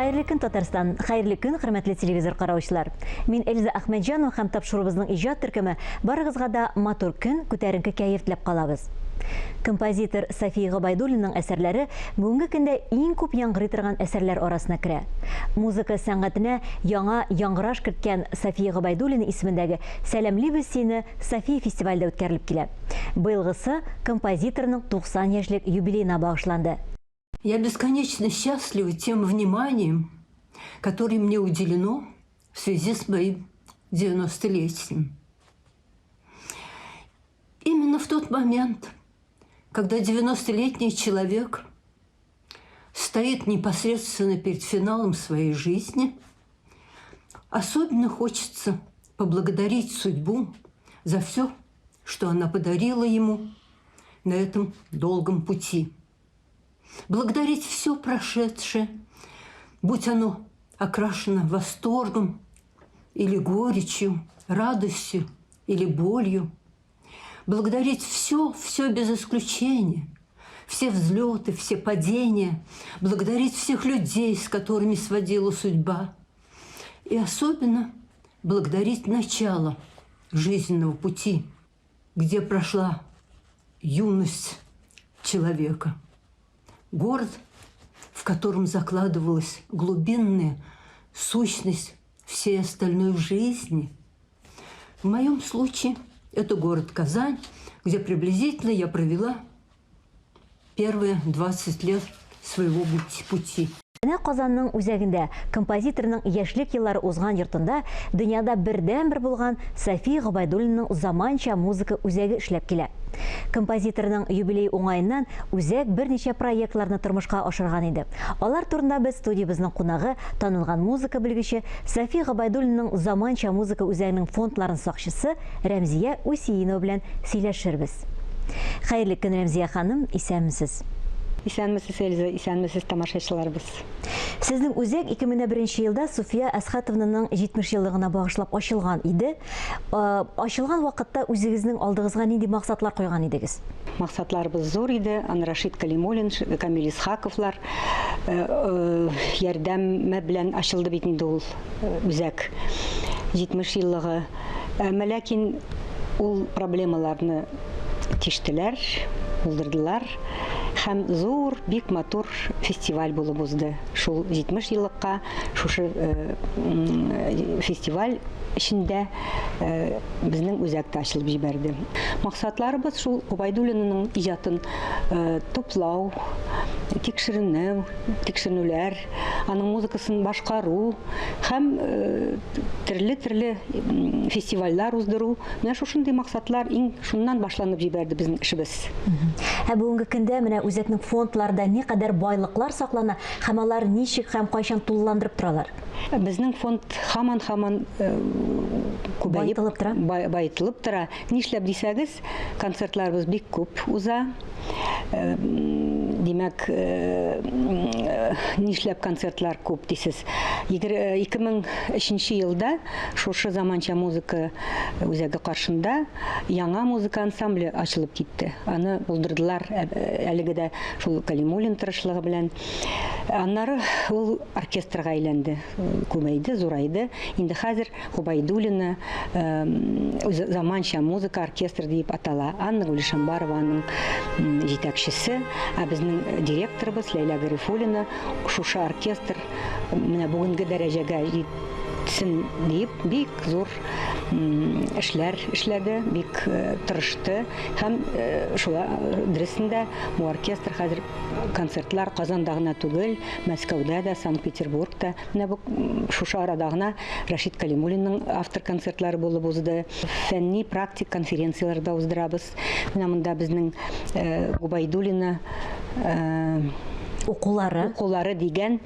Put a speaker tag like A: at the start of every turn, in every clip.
A: Хайырлы көн Татарстан, хайырлы көн хөрмәтле телевизор караучылар. Мин Эльза Ахмеджанова һәм тапшырубызның иҗат төркеме барыгызга да матур көн, күтәренке кәеф теләп калабыз. Композитор София Гобайдуллинаның әсәрләре бүгенге көндә иң күп яңгырый торган әсәрләр арасына керә. Музыка сәнгатенә яңа яңгыраш керткән София Гобайдуллина исемендәге «Сәламле без сине» София фестивалендә үткәрелеп килә. Быелгысы композиторның 90 яшьлек юбилейна багышланды.
B: Я бесконечно счастлива тем вниманием, которое мне уделено в связи с моим 90-летием. Именно в тот момент, когда 90-летний человек стоит непосредственно перед финалом своей жизни, особенно хочется поблагодарить судьбу за все, что она подарила ему на этом долгом пути. Благодарить все прошедшее, будь оно окрашено восторгом или горечью, радостью или болью. Благодарить все без исключения, все взлеты, все падения, благодарить всех людей, с которыми сводила судьба. И особенно благодарить начало жизненного пути, где прошла юность человека. Город, в котором закладывалась глубинная сущность всей остальной жизни. В моем случае это город Казань, где приблизительно я провела первые 20 лет своего пути.
A: Казанның үзәгендә композиторның яшьлек еллары узган йортында дөньяда бердән-бер булган София Гобайдуллинаның заманча музыка үзәге эшләп килә. Композиторның юбилей уңаеннан үзәк берничә проектларны тормышка ашырган иде. Алар турында без студиябызның кунагы, танылган музыка белгече София Гобайдуллинаның заманча музыка үзәгенең фондларын сакчысы Рәмзия Усиинова белән сөйләшербез. Хәерле көн, Рәмзия ханым, исәнмесез?
C: Исәнмесез, Эльза, исәнмесез тамашачыларыбыз.
A: Сезнең үзәк 2001 елда Суфия Әсхатовнаның 70 еллыгына багышлап ачылган иде. Ачылган вакытта үзегезнең алдыгызга нинди максатлар куйган идегез?
C: Максатларыбыз зур иде. Рашид Калимуллин, Камил Исхаковлар ярдәме белән ачылды бит инде ул үзәк 70 еллыгы. Ләкин ул проблемаларны тиштеләр, булдырдылар. Һәм зур, бик матур фестиваль булып узды. Шул 70 еллыкка шушы фестиваль эчендә безнең үзәкте ачылып җибәрде. Максатларыбыз шул Гобайдуллинаның иҗатын туплау, тикшеренүләр, аның музыкасын башкару һәм төрле фестивальләр уздыру. Менә шушындый максатлар шуннан башланып җибәрде безнең эшебез.
A: Бүгенге көндә менә үзәкнең фондларында ни кадәр байлыклар саклана, һәм алар ничек һәм кайчан тулыландырып торалар?
C: Безнең фонд һаман байтылып тора. Нишләп дисәгез, концертларыбыз бик күп уза. Димәк, нишләп концертлар күп дисез. 2003 елда шушы заманча музыка үзәге каршында яңа музыка ансамбле ачылып китте. Аны булдырдылар әлеге дә шул Калимуллин тырышлыгы белән. Аннары ул оркестрга әйләнде, күбәйде, зурайды. Инде хәзер Гобайдуллина заманча музыка оркестры дип атала. Анна Гулишанбарованың җитәкчесе, ә безнең директорыбыз Ләйлә Гарифуллина шушы оркестр менә бүгенге дәрәҗәгә җитсен дип бик зур эшләр эшләде, бик тырышты һәм шула дөресендә бу оркестр хәзер концертлар Казанда гына түгел, Мәскәүдә дә, Санкт-Петербургта, менә бу шушы арада гына Рашид Калимуллинның автор концертлары булып узды. Фәнни практик конференцияларда уздырабыз. Менә монда безнең Гобайдуллина укулары дигән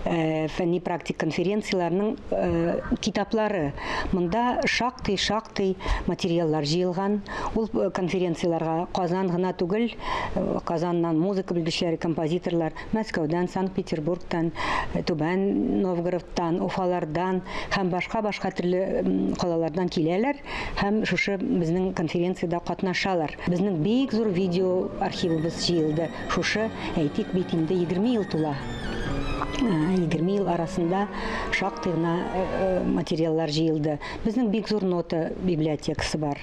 C: фәнни практик конференцияларның китаплары. Монда шактый материаллар җыелган. Ул конференцияларга Казан гына түгел, Казаннан музыка белгечләре, композиторлар, Мәскәүдән, Санкт-Петербургтан, Түбән Новгородтан, Уфалардан һәм башка төрле калалардан киләләр һәм шушы безнең конференциядә катнашалар. Безнең бик зур видео архивыбыз җыелды. Шушы әйтик бит инде 20 ел тула. 20 ел арасында шактый гына материаллар җыелды. Безнең бик зур нота библиотекасы бар.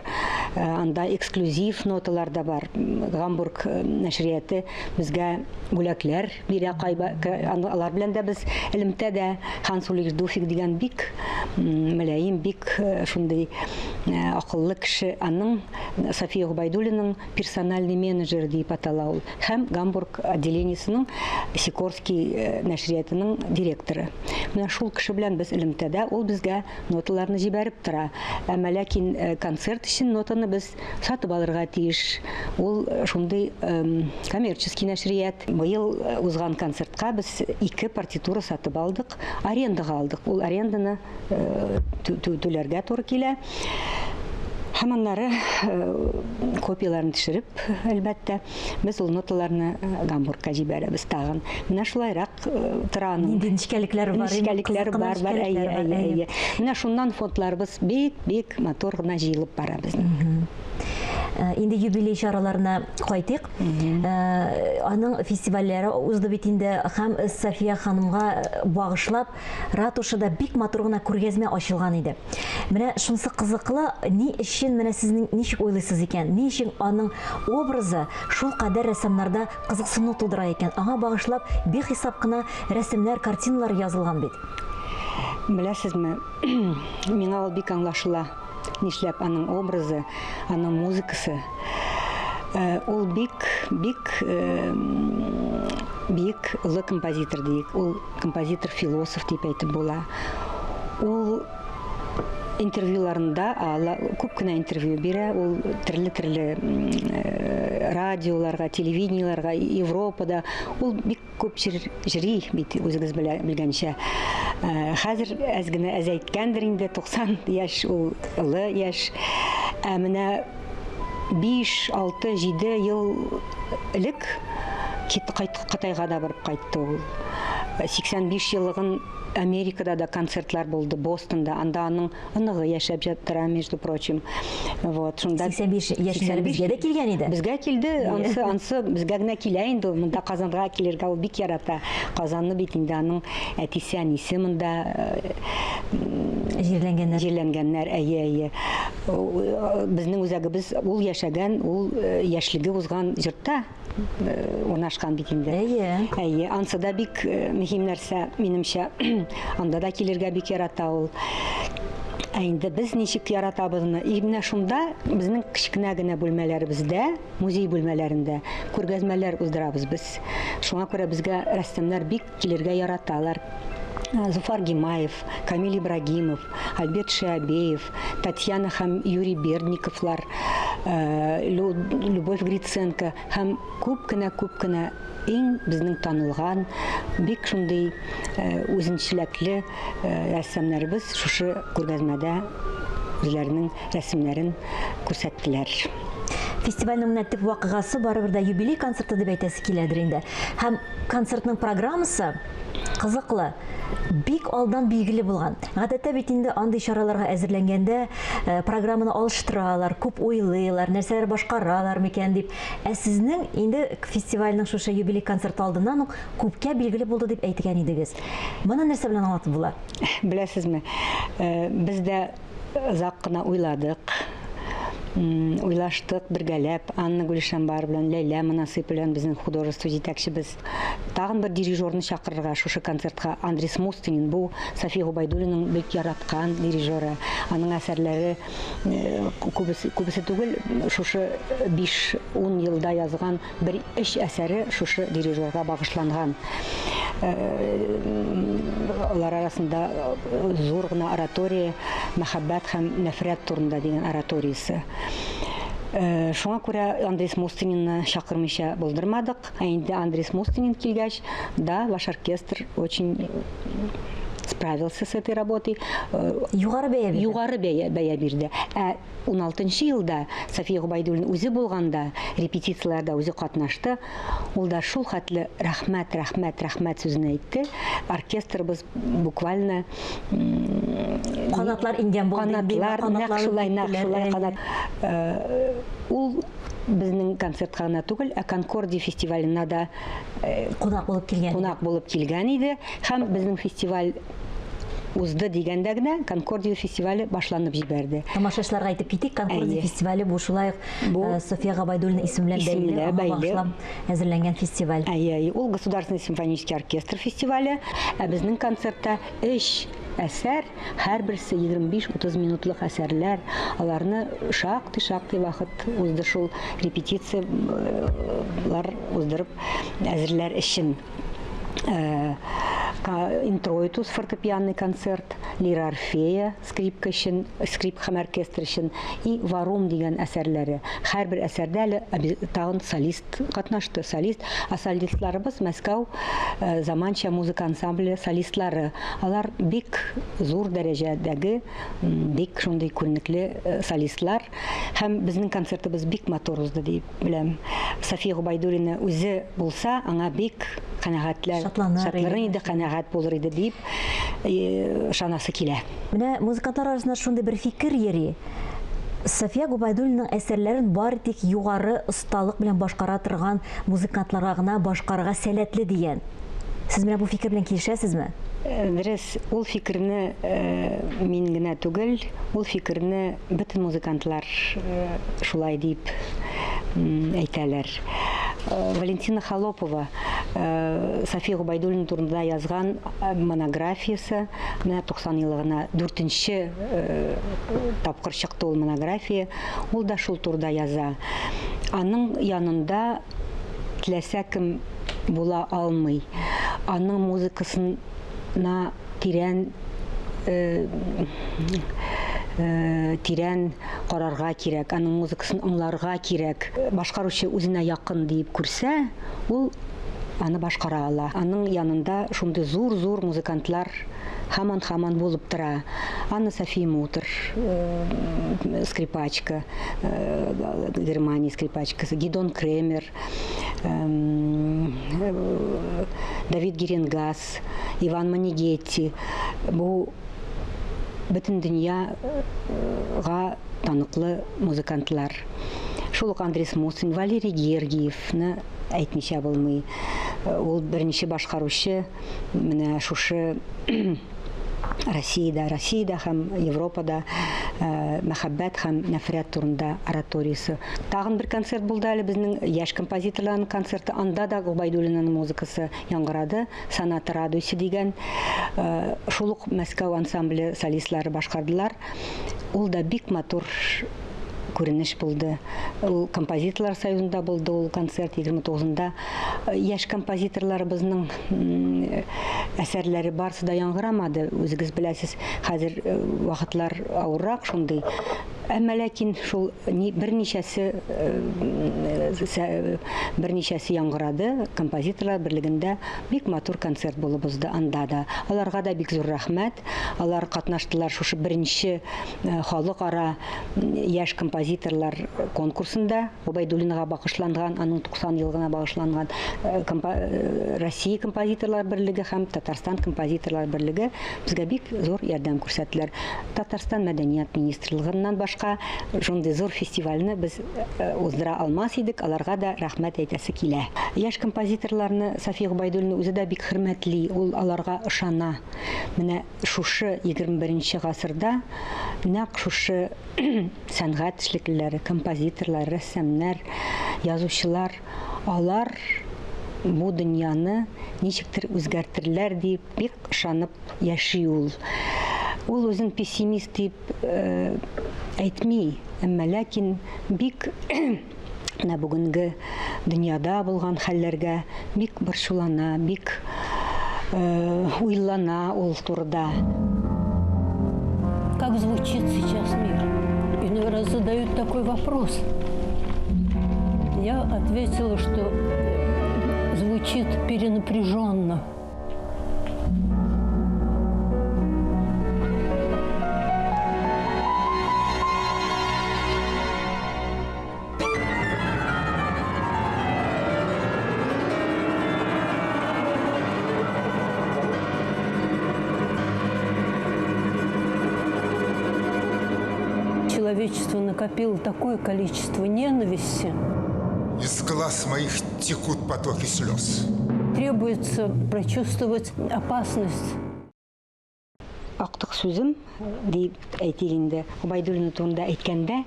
C: Анда эксклюзив ноталар да бар. Гамбург нәшрияты безгә бүләкләр бирә, алар белән дә без элемтәдә Ханс Улрих Дуфик дигән бик мөлаим, бик шундый акыллы кеше, аның София Губайдуллиның персональный менеджер дип атала ул. Һәм Гамбург отделениесенең Сикорский нәшриятының директоры. Менә шул кеше белән без элемтәдә, ул безгә ноталарны җибәреп тора. Әмма ләкин концерт өчен нотаны без сатып алырга тиеш. Ул шундый коммерческий нәшрият. Быел узган концертка без 2 партитура сатып алдык, арендага алдык. Ул аренданы түләргә туры килә. Һәм аннары копияларын төшереп, әлбәттә, без ул ноталарны Гамбургка җибәрәбез тагын. Менә шулайрак тора аның.
A: Ничкәлекләре бар.
C: Ничкәлекләре бар. Менә шуннан фотларыбыз бик матур гына җыелып бара безнең.
A: Инде юбилей чараларына кайтыйк. Аның фестивальләре узды бит инде, һәм София ханымга багышлап ратушада бик матур гына күргәзмә ачылган иде. Менә шунысы кызыклы, ни өчен менә сезнең ничек уйлыйсыз икән? Ни өчен аның образы шул кадәр рәссамнарда кызыксыну тудыра икән? Аңа багышлап бихисап кына рәсемнәр, картиналар язылган бит.
C: Беләсезме, миңа ул бик аңлашыла. Нишләп аның образы, аның музыкасы. Ул бик улы композитор дейік. Ул композитор-философ дип әйтеп була. Ул интервьюларында, күп кенә интервью бирә, ул төрле радиоларга, телевидениеларга, Европада, ул бик күп җыри бит, үзегез белгәнчә. Хәзер әз генә әйткәндер инде, 90 яшь, ул улы яшь. Менә 5, 6, 7 ел элек Кытайга да барып кайтты ул. 85 еллыгын Америкада да концертлар булды, Бостонда, анда аның оныгы яшәп жаттыра, между прочим. Вот, шунда
A: 85 яшьләре безгә дә килгән иде.
C: Безгә килде, ансы безгә генә килә инде, монда Казанга килергә ул бик ярата. Казанны бит инде аның әтисе, әнисе монда җирләнгәннәр, әйе. Безнең үзәгебез ул яшәгән, ул яшьлеге узган җирдә урнашкан бит инде. Әйе, ансы да бик мөһим нәрсә, минемчә. Анда да килергә бик ярата ул. Инде без ничек яратабызны? Менә шунда безнең кичкенә генә бүлмәләребездә, музей бүлмәләрендә күргәзмәләр уздырабыз без. Шуңа күрә безгә рәссамнар бик килергә яраталар. Зуфар Гимаев, Камиль Ибрагимов, Альберт Шиабеев, Татьяна һәм Юрий Бердниковлар, Любовь Гриценко һәм күп кенә иң безнең танылган, бик шундый үзенчәлекле рәссамнарыбыз шушы күргәзмәдә үзләренең рәсемнәрен күрсәттеләр.
A: Фестивальнең менә төп вакыйгасы барыбер да юбилей концерты дип әйтәсе киләдер инде. Һәм концертның программасы кызыклы, бик алдан билгеле булган. Гадәттә бит инде андый чараларга әзерләнгәндә программаны алыштыралар, күп уйлыйлар, нәрсәләр башкаралар микән дип. Ә сезнең инде фестивальнең шушы юбилей концерты алдыннан ук күпкә билгеле булды дип әйткән идегез. Моны нәрсә белән аңлатып була?
C: Беләсезме, без дә озак кына уйладык. Уйлаштык бергәләп, Анна Гулишанбар белән, Ләйлә Манасып белән безнең художество җитәкчебез. Тагын бер дирижерны чакырырга шушы концертка. Андрей Смустинин, бу София Губайдуллиның бик яраткан дирижеры. Аның әсәрләре күбесе түгел, шушы 5-10 елда язган бер 3 әсәре шушы дирижерга багышланган. Алар арасында зур гына оратория «Мәхәббәт һәм нәфрәт турында» дигән ораториясе. Шуңа күрә Андрей Смустининны чакырмыйча булдырмадык. Инде Андрей Смустинин килгәч, да, ваш оркестр очень справился с этой работой.
A: Югары
C: бәя бирде. 16 елда София Губайдуллина үзе булганда, репетицияләрдә үзе катнашты. Ул да шул хәтле рәхмәт сүзен әйтте. Оркестрыбыз буквально
A: канатлар ингән булды.
C: Канатлар, нәкъ шулай канат. Ул безнең концертка гына түгел, Конкордия фестиваленә да
A: Кунак булып килгән.
C: кунак булып килгән иде. Һәм безнең фестиваль узды дигәндә генә Конкордия фестивале башланып җибәрде.
A: Тамашачыларга әйтеп китик, Конкордия
C: Әйе.
A: фестивале бу шулай
C: Бу
A: София Габайдуллина исеме белән
C: исеме белән
A: бәйле,
C: бәйле.
A: башлап әзерләнгән фестиваль.
C: Ул Государственный симфонический оркестр фестивале, ә безнең концертта 3 әсәр, һәрберсе 25-30 минутлык әсәрләр. Аларны шактый вакыт узды шул репетициялар уздырып әзерләр өчен. Интроитус фортепианный концерт, Лира Орфея скрипка өчен, скрип һәм оркестр өчен и Варум дигән әсәрләре. Һәрбер әсәрдә әле тагын солист катнашты. Солистларыбыз Мәскәү заманча музыка ансамбле солистлары. Алар бик зур дәрәҗәдәге, бик шундый күренекле солистлар. Һәм безнең концертыбыз бик матур узды дип беләм. София Губайдуллина үзе булса, аңа бик канәгатьләр, шатланыр иде, канәгать булыр иде дип шанасы килә.
A: Менә музыкантлар арасында шундый бер фикер йөри. София Губайдуллинаның әсәрләрен бары тик югары осталык белән башкара торган музыкантларга гына башкарырга сәләтле дигән. Сез менә бу фикер белән килешәсезме?
C: Дөрес, ул фикерне мин генә түгел, ул фикерне бөтен музыкантлар шулай дип әйтәләр. Валентина Холопова София Губайдуллина турында язган монографиясы, менә 90 еллыгына 4-нче тапкыр чыкты ул монография. Ул да шул турда яза. Аның янында теләсә кем була алмый. Аның музыкасына тирән карарга кирәк, аның музыкасын аңларга кирәк. Башкаручы үзенә якын дип күрсә, ул аны башкара ала. Аның янында шундый зур музыкантлар һаман булып тора. Анна София Мутер, скрипачка, Германия скрипачкасы, Гидон Кремер, Давид Геренгас, Иван Манигетти. Бу бөтен дөньяга таныклы музыкантлар. Шул ук Андрей Смусин, Валерий Гергиевны әйтмичә булмый. Ул берничә башкаручы менә шушы Россиядә һәм Европада мәхәббәт һәм нәфрәт турында ораториясы. Тагын бер концерт булды әле безнең яшь композиторларның концерты. Анда да Губайдуллинаның музыкасы яңгырады. Соната радуйся дигән. Шул ук Мәскәү ансамбле солистлары башкардылар. Ул да бик матур күренеш булды. Ул композиторлар союзында булды ул концерт 29-нда. Яшь композиторларыбызның әсәрләре барсы да яңгырамады. Үзегез беләсез, хәзер вакытлар авыррак шундый. Әмма ләкин шул берничәсе яңгырады. Композиторлар берлегендә бик матур концерт булып узды анда да. Аларга да бик зур рәхмәт. Алар катнаштылар шушы беренче халыкара яшь композиторлар конкурсында. Губайдуллинага багышланган, аның 90 елгына багышланган Россия композиторлар берлеге һәм Татарстан композиторлар берлеге безгә бик зур ярдәм күрсәттеләр. Татарстан мәдәният министрлыгыннан башка шундый зур фестивальне без уздыра алмас идек, аларга да рәхмәт әйтәсе килә. Яшь композиторларны София Губайдуллина үзе дә бик хөрмәтли, ул аларга ышана. Менә шушы 21-нче гасырда нәкъ шушы сәнгать эшлеклеләре, композиторлар, рәссамнар, язучылар, алар бу дөньяны ничектер үзгәртерләр дип бик ышанып яши ул. Ул үзен пессимист дип әйтми, әмма ләкин бик бүгенге дөньяда булган хәлләргә бик борчулана, бик уйлана ул турыда.
B: Как звучит сейчас мир? Иной раз задают такой вопрос. Я ответила, что звучит перенапряженно. человечество накопило такое количество ненависти.
D: Из глаз моих текут потоки слез.
B: Требуется прочувствовать опасность.
C: Актык сүзем дип әйтелгәндә, Гобайдуллина турында әйткәндә,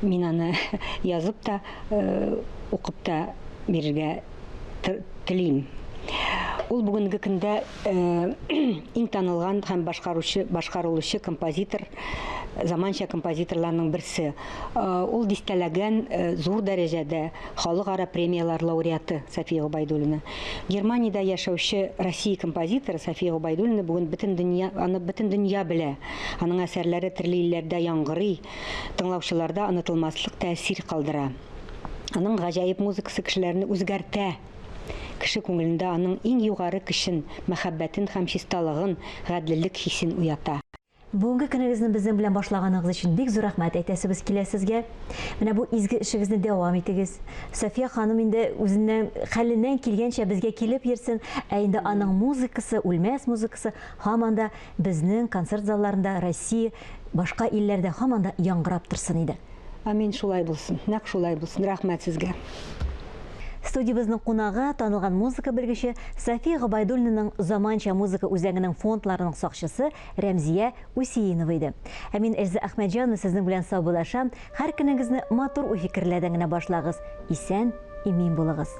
C: мин аны язып та, укып та бирергә телим. Ул бүгенге көндә иң танылган һәм башкарылучы композитор, заманча композиторларның берсе. Ул дистәләгән зур дәрәҗәдә халыкара премиялар лауреаты София Гобайдуллина. Германиядә яшәүче Россия композиторы София Гобайдуллина бүген бөтен дөнья белә. Аның әсәрләре төрле илләрдә яңгырый, тыңлаучыларда онытылмаслык тәэсир калдыра. Аның гаҗәеп музыкасы кешеләрне үзгәртә. Кеше күңелендә аның иң югары көчен, мәхәббәтен һәм чисталыгын, гаделлек хисен уята.
A: Бүгенге көнегезне безнең белән башлаганыгыз өчен бик зур рәхмәт әйтәсебез килә сезгә. Менә бу изге эшегезне дәвам итегез. София ханым инде үзенең хәленнән килгәнчә безгә килеп йөрсен, ә инде аның музыкасы, үлмәс музыкасы һаман да безнең концерт залларында, Россия, башка илләрдә һаман да яңгырап торсын иде.
C: Амин, шулай булсын. Нәкъ шулай булсын. Рәхмәт сезгә.
A: Студиябызның кунагы танылган музыка белгече София Гобайдуллинаның заманча музыка үзәгенең фондларының сакчысы Рәмзия Усеинова иде. Ә мин Эльза Әхмәтҗанова сезнең белән саубуллашам. Һәр көнегезне матур уй фикерләрдән генә башлагыз. Исән, имин булыгыз.